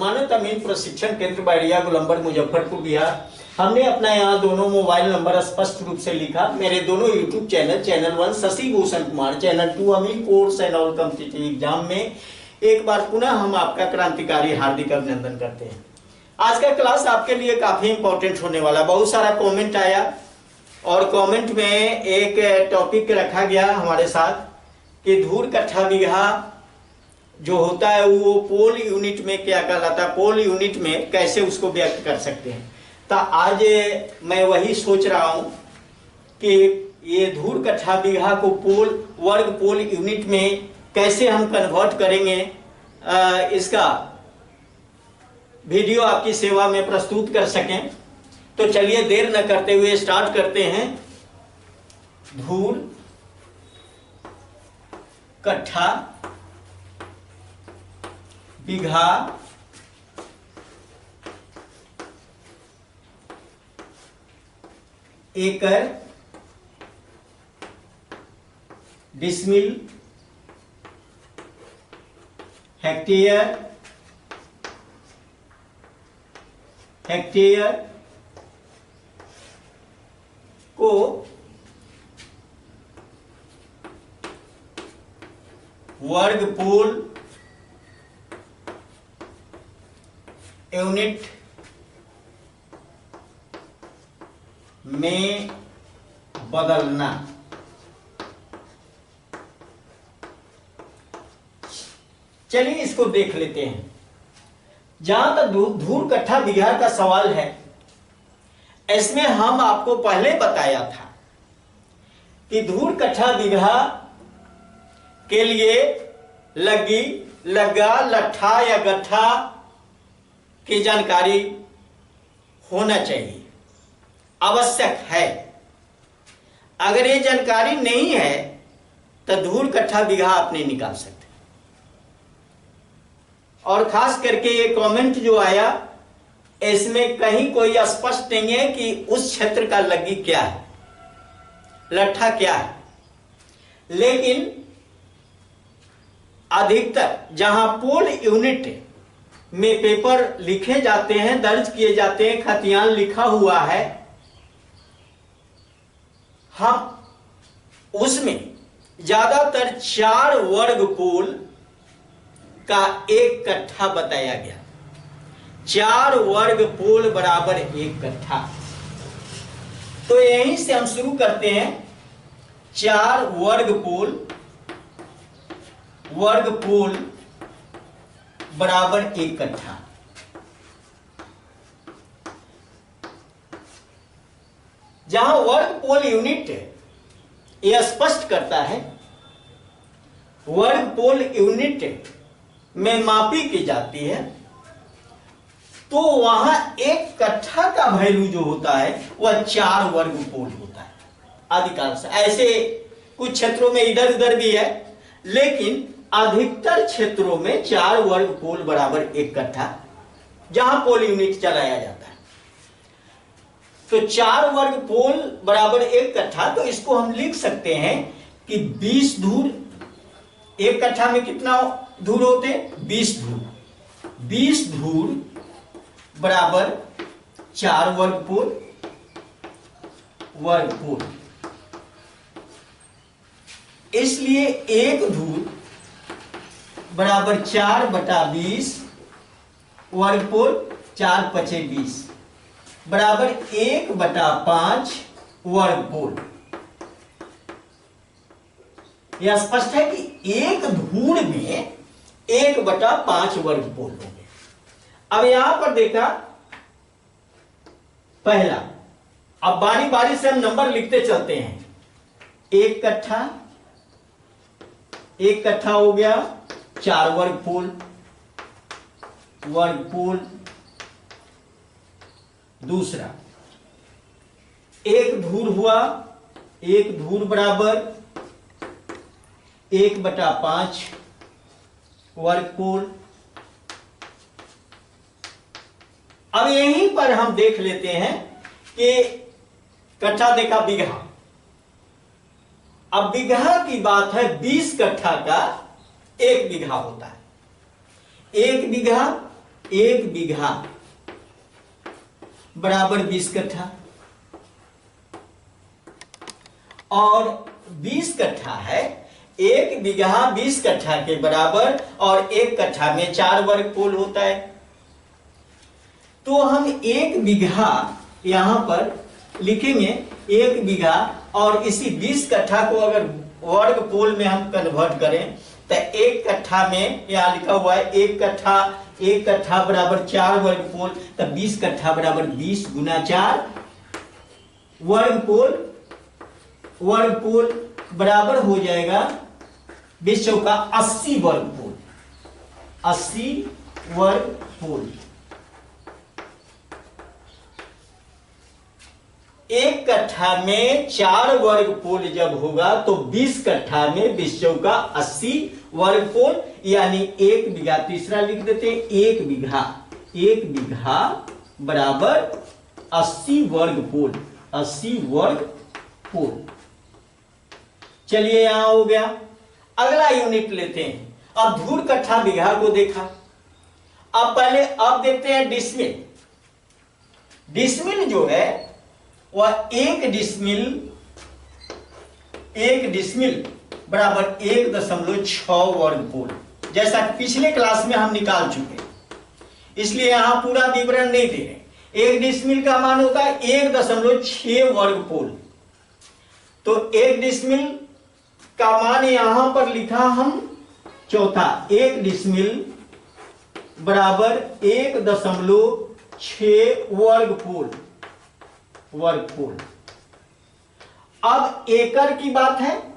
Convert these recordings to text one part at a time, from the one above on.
मानव अमीन प्रशिक्षण केंद्र बैरिया गोलंबर मुजफ्फरपुर बिहार। हमने अपना यहाँ दोनों मोबाइल नंबर स्पष्ट रूप से लिखा। मेरे दोनों YouTube channel, channel 1 Shashi Bhushan Kumar, channel 2 Amin course and all competitive exam में एक बार पुनः हम आपका क्रांतिकारी हार्दिक अभिनंदन करते हैं। आज का क्लास आपके लिए काफी इंपॉर्टेंट होने वाला। बहुत सारा कमेंट आया और कमेंट में एक टॉपिक रखा गया हमारे साथ कि धूर कट्ठा बीघा जो होता है वो पोल यूनिट में क्या कहलाता है, पोल यूनिट में कैसे उसको व्यक्त कर सकते हैं। तो आज मैं वही सोच रहा हूं कि ये धूर कट्ठा बीघा को पोल वर्ग पोल यूनिट में कैसे हम कन्वर्ट करेंगे, इसका वीडियो आपकी सेवा में प्रस्तुत कर सकें। तो चलिए देर न करते हुए स्टार्ट करते हैं। धूर कट्ठा बीघा एकड़ डिसमिल हेक्टेयर को वर्ग पोल यूनिट में बदलना। चलिए इसको देख लेते हैं। जहां तक धूर कट्ठा बीघा का सवाल है, इसमें हम आपको पहले बताया था कि धूर कट्ठा बीघा के लिए लग्गी, लग्गा, लट्ठा या गट्ठा की जानकारी होना चाहिए, आवश्यक है। अगर ये जानकारी नहीं है तो धूर कट्ठा बीघा आप नहीं निकाल सकते। और खास करके ये कमेंट जो आया इसमें कहीं कोई स्पष्ट नहीं है कि उस क्षेत्र का लग्गी क्या है, लट्ठा क्या है। लेकिन अधिकतर जहां पोल यूनिट में पेपर लिखे जाते हैं, दर्ज किए जाते हैं, खतियान लिखा हुआ है, हम उसमें ज्यादातर 4 वर्ग पोल का एक कट्ठा बताया गया। 4 वर्ग पोल बराबर एक कट्ठा। तो यहीं से हम शुरू करते हैं। 4 वर्ग पोल बराबर एक कट्ठा। जहां वर्ग पोल यूनिट यह स्पष्ट करता है, वर्ग पोल यूनिट में मापी की जाती है, तो वहां एक कट्ठा का वैल्यू जो होता है वह 4 वर्ग पोल होता है। अधिकांश ऐसे कुछ क्षेत्रों में इधर उधर भी है, लेकिन अधिकतर क्षेत्रों में 4 वर्ग पोल बराबर एक कट्ठा, जहां पोल यूनिट चलाया जाता है। तो 4 वर्ग पोल बराबर एक कट्ठा, तो इसको हम लिख सकते हैं कि 20 धूर। एक कट्ठा में कितना धूर होते हैं? 20 धूर। 20 धूर बराबर 4 वर्ग पोल। इसलिए एक धूर बराबर 4/20 वर्ग पोल, 4 × 5 = 20 बराबर 1/5 वर्ग पोल। यह स्पष्ट है कि एक धूर में 1/5 वर्ग पोल होंगे। अब यहां पर देखा पहला, अब बारी बारी से हम नंबर लिखते चलते हैं। एक कट्ठा हो गया 4 वर्ग पोल। दूसरा एक धूर हुआ, एक धूर बराबर 1/5 वर्ग पोल। अब यहीं पर हम देख लेते हैं कि कट्ठा देखा बीघा। अब बीघा की बात है, 20 कट्ठा का 1 बीघा होता है। 1 बीघा 1 बीघा बराबर 20 कट्ठा, और 20 कट्ठा है, 1 बीघा 20 कट्ठा के बराबर, और 1 कट्ठा में 4 वर्ग पोल होता है। तो हम 1 बीघा यहां पर लिखेंगे 1 बीघा, और इसी 20 कट्ठा को अगर वर्ग पोल में हम कन्वर्ट करें तो 1 कट्ठा में यहां लिखा हुआ है 1 कट्ठा बराबर 4 वर्ग पोल, तो 20 कट्ठा बराबर 20 गुना 4 वर्ग पोल बराबर हो जाएगा 20 चौका 80 वर्ग पोल, 80 वर्ग पोल। 1 कट्ठा में 4 वर्ग पोल जब होगा तो 20 कट्ठा में 20 चौका 80 वर्ग पोल, यानी 1 बीघा, तीसरा लिख देते हैं 1 बीघा बराबर 80 वर्ग पोल, 80 वर्ग पोल। चलिए यहां हो गया। अगला यूनिट लेते हैं। अब धूर कट्ठा बीघा को देखा, अब देखते हैं डिसमिल। डिसमिल जो है वह 1 डिसमिल बराबर 1.6 वर्ग पोल, जैसा कि पिछले क्लास में हम निकाल चुके, इसलिए यहां पूरा विवरण नहीं दे रहे। 1 डिसमिल का मान होता है 1.6 वर्ग पोल। तो 1 डिसमिल का मान यहां पर लिखा हम चौथा, 1 डिसमिल बराबर 1.6 वर्ग पोल। अब एकड़ की बात है,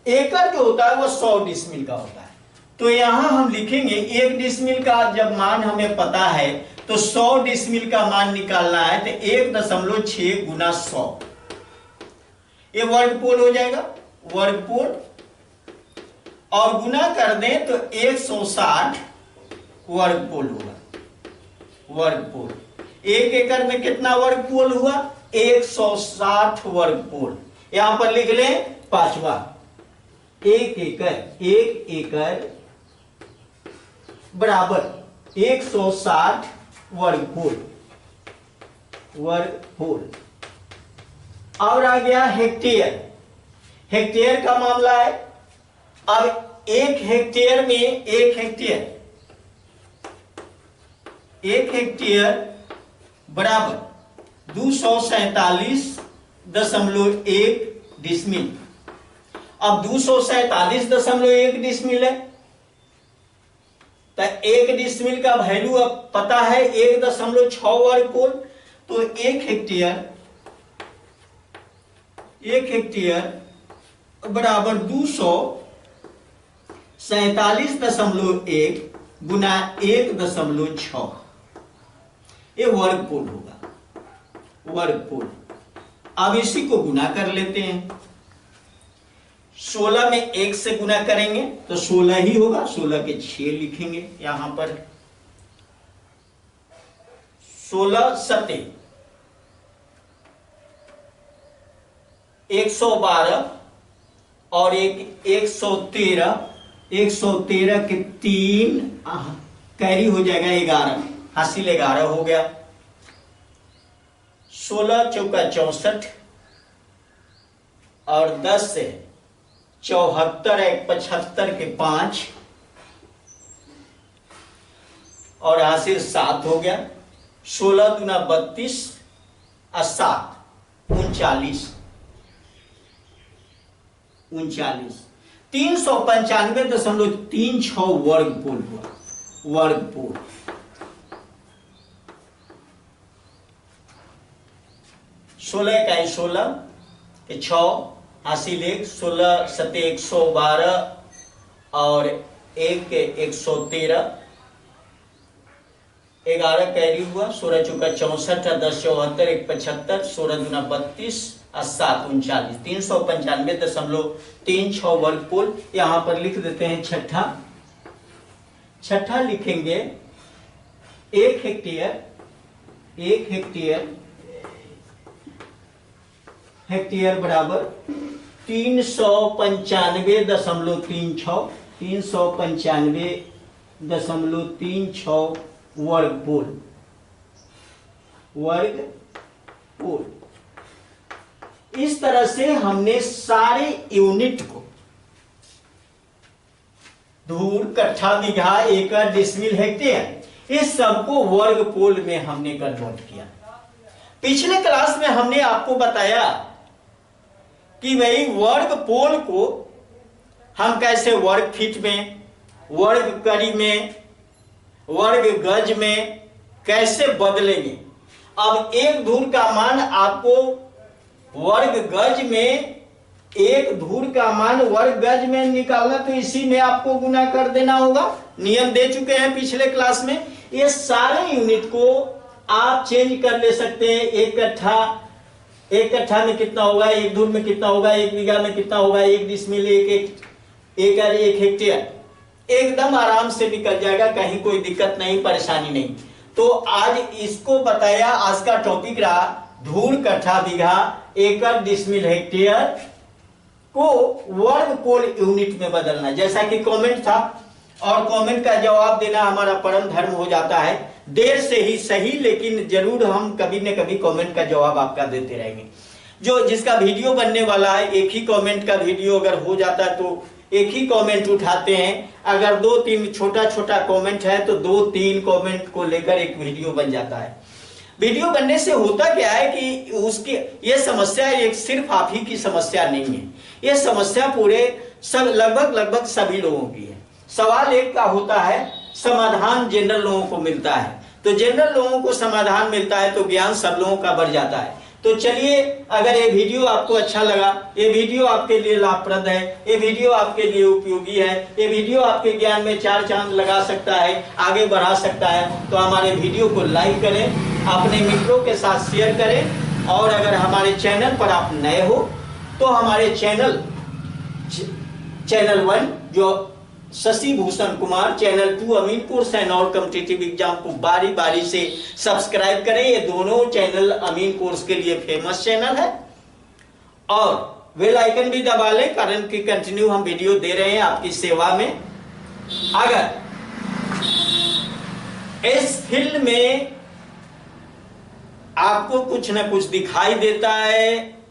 एकड़ जो होता है वह 100 डिसमिल का होता है। तो यहां हम लिखेंगे 1 डिसमिल का जब मान हमें पता है तो 100 डिसमिल का मान निकालना है, तो 1.6 गुना 100, ये वर्ग पोल हो जाएगा, वर्ग पोल, और गुना कर दें तो 160 वर्ग पोल होगा, वर्ग पोल। 1 एकड़ में कितना वर्ग पोल हुआ? 160 वर्ग पोल। यहां पर लिख लें पांचवा, 1 एकड़ बराबर 160 वर्ग पोल। और आ गया हेक्टेयर। हेक्टेयर का मामला है। अब 1 हेक्टेयर में 1 हेक्टेयर बराबर 247.1 डिसमिल। अब 247.1 डिसमिल है, तो 1 डिसमिल का वैल्यू अब पता है 1.6 वर्ग पोल। तो 1 हेक्टेयर बराबर 247.1 गुना 1.6, ये वर्ग पोल होगा, वर्ग पोल। अब इसी को गुना कर लेते हैं। 16 में 1 से गुना करेंगे तो 16 ही होगा, 16 के 6 लिखेंगे यहां पर। 16 सते 112 और 113 के 3 कैरी हो जाएगा 11, हासिल 11 हो गया। 16 चौका 64 और 10 से 74 एक 75 के 5 और हासिल 7 हो गया। 16 दूना 32 और 7 39, 395.36 वर्ग पोल हुआ, वर्ग पोल। सोलह का 16 के 6 हासिल 1, 16 सते 112 और 1 के 113, 11 कैरी हुआ। 16 चौका 64 और 10 74 1 75, 16 दूना 32 और 7 39, 395.36 वर्ग पोल। यहां पर लिख देते हैं छठा लिखेंगे 1 हेक्टेयर बराबर 395.36 वर्गपोल, वर्गपोल। इस तरह से हमने सारे यूनिट को धूर, कट्ठा, बीघा, एकड़, डिसमिल, हेक्टेयर, इस सबको वर्गपोल में हमने कन्वर्ट किया। पिछले क्लास में हमने आपको बताया कि भाई वर्गपोल को हम कैसे वर्ग फीट में, वर्ग कड़ी में, वर्ग गज में कैसे बदलेंगे। अब एक धूर का मान आपको वर्ग गज में, एक धूर का मान वर्ग गज में निकालना, तो इसी में आपको गुना कर देना होगा। नियम दे चुके हैं पिछले क्लास में। ये सारे यूनिट को आप चेंज कर ले सकते हैं। एक कट्ठा में कितना होगा, एक धूर में कितना होगा, एक बीघा में कितना होगा, एक डिसमिल, एक एकड़, एक हेक्टेयर, एकदम आराम से निकल जाएगा, कहीं कोई दिक्कत नहीं, परेशानी नहीं। तो आज इसको बताया, आज का टॉपिक रहा धूर, कट्ठा, बीघा, एकड़, डिसमिल, हेक्टेयर को वर्गपोल यूनिट में बदलना। जैसा कि कमेंट था, और कमेंट का जवाब देना हमारा परम धर्म हो जाता है। देर से ही सही, लेकिन जरूर हम कभी न कभी कमेंट का जवाब आपका देते रहेंगे। जो जिसका वीडियो बनने वाला है, एक ही कमेंट का वीडियो अगर हो जाता है तो एक ही कमेंट उठाते हैं। अगर 2-3 छोटा छोटा कमेंट है तो 2-3 कमेंट को लेकर एक वीडियो बन जाता है। वीडियो बनने से होता क्या है कि उसकी ये समस्या एक सिर्फ आप ही की समस्या नहीं है, ये समस्या पूरे सब लगभग सभी लोगों की है। सवाल एक का होता है, समाधान जनरल लोगों को मिलता है, तो जनरल लोगों को समाधान मिलता है तो ज्ञान सब लोगों का बढ़ जाता है। तो चलिए, अगर ये वीडियो आपको अच्छा लगा, ये वीडियो आपके लिए लाभप्रद है, ये वीडियो आपके लिए उपयोगी है, ये वीडियो आपके ज्ञान में 4 चांद लगा सकता है, आगे बढ़ा सकता है, तो हमारे वीडियो को लाइक करें, अपने मित्रों के साथ शेयर करें। और अगर हमारे चैनल पर आप नए हो तो हमारे चैनल 1 जो Shashi Bhushan Kumar, channel 2 Amin course and all competitive exam को बारी बारी से सब्सक्राइब करें। ये दोनों चैनल अमीन कोर्स के लिए फेमस चैनल है। और बेल आइकन भी दबा लें, कारण कि कंटिन्यू हम वीडियो दे रहे हैं आपकी सेवा में। अगर इस फील्ड में आपको कुछ ना कुछ दिखाई देता है,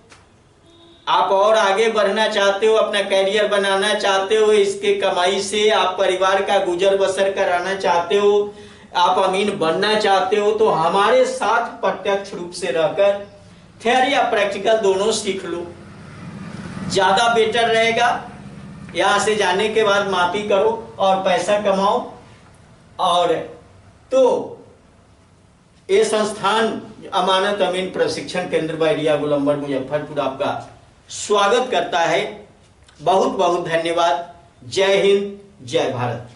आप और आगे बढ़ना चाहते हो, अपना कैरियर बनाना चाहते हो, इसके कमाई से आप परिवार का गुजर बसर कराना चाहते हो, आप अमीन बनना चाहते हो, तो हमारे साथ प्रत्यक्ष रूप से रहकर थ्योरी या प्रैक्टिकल दोनों सीख लो, ज्यादा बेटर रहेगा। यहां से जाने के बाद माफी करो और पैसा कमाओ। और तो ये संस्थान अमानत अमीन प्रशिक्षण केंद्र बैरिया गोलंबर मुजफ्फरपुर आपका स्वागत करता है। बहुत बहुत धन्यवाद। जय हिंद, जय भारत।